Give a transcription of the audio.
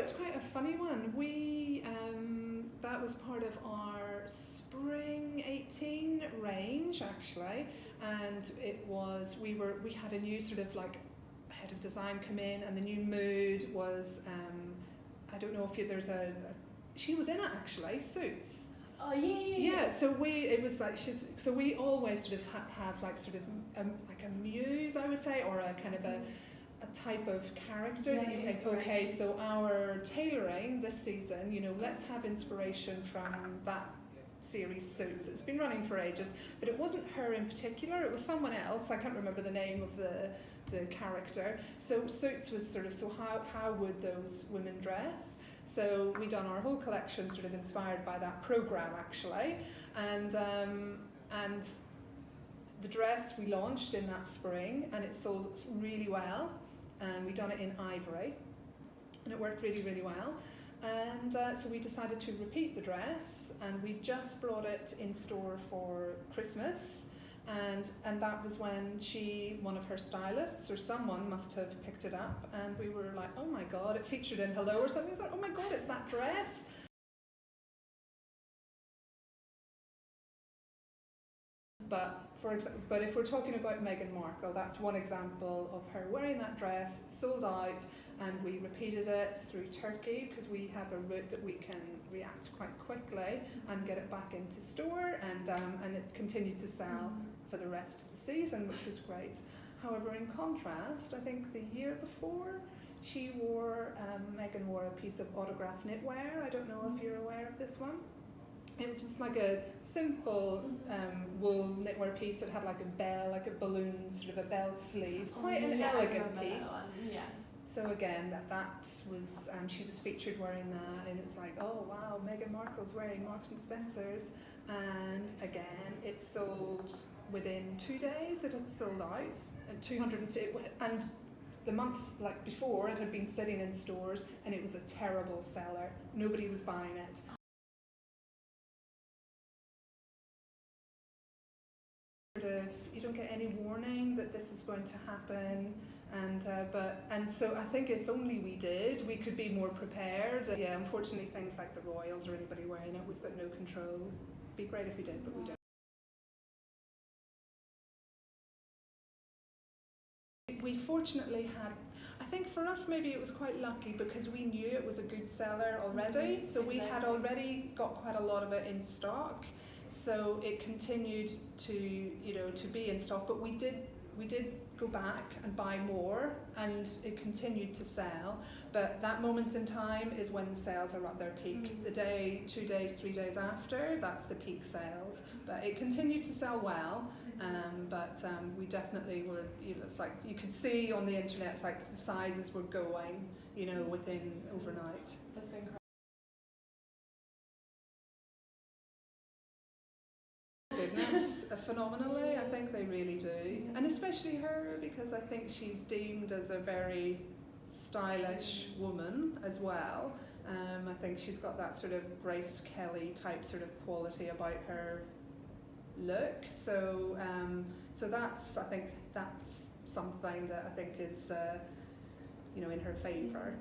it's quite a funny one. That was part of our spring 18 range actually, and we had a new sort of like head of design come in, and the new mood was I don't know if she was in it actually, Suits. Oh yeah. So we always sort of have like sort of like a muse, I would say, or a kind of a type of character that you think, okay, so our tailoring this season, let's have inspiration from that series Suits. It's been running for ages, but it wasn't her in particular, it was someone else. I can't remember the name of the character. So Suits was sort of, so how would those women dress? So we done our whole collection sort of inspired by that programme actually, and the dress we launched in that spring, and it sold really well, and we done it in ivory, and it worked really, really well. And so we decided to repeat the dress, and we just brought it in store for Christmas, and that was when one of her stylists or someone must have picked it up, and we were like, oh my god, it featured in Hello or something. It's like, oh my god, it's that dress. But if we're talking about Meghan Markle, that's one example of her wearing that dress, sold out, and we repeated it through Turkey because we have a route that we can react quite quickly and get it back into store, and it continued to sell for the rest of the season, which was great. However, in contrast, I think the year before, Meghan wore a piece of autograph knitwear. I don't know if you're aware of this one. It was just like a simple wool knitwear piece. It had like a bell, like a balloon, sort of a bell sleeve, quite an elegant piece. Yeah. So again, that was, she was featured wearing that, and it's like, oh wow, Meghan Markle's wearing Marks and Spencer's, and again, it sold within 2 days. It had sold out, and 250, and the month like before, it had been sitting in stores, and it was a terrible seller. Nobody was buying it. You don't get any warning that this is going to happen, and so I think if only we did, we could be more prepared. Yeah, unfortunately, things like the royals or anybody wearing it, we've got no control. It'd be great if we did, but we don't. We fortunately had, I think for us maybe it was quite lucky because we knew it was a good seller already, so we had already got quite a lot of it in stock. So it continued to be in stock, but we did go back and buy more, and it continued to sell. But that moment in time is when the sales are at their peak. The day, 2 days, 3 days after, that's the peak sales. But it continued to sell well, but we definitely were, it's like you could see on the internet, it's like the sizes were going, within overnight. That's incredible. Goodness, phenomenally, I think they really do, and especially her, because I think she's deemed as a very stylish woman as well. I think she's got that sort of Grace Kelly type sort of quality about her look, so I think that's something that I think is in her favour.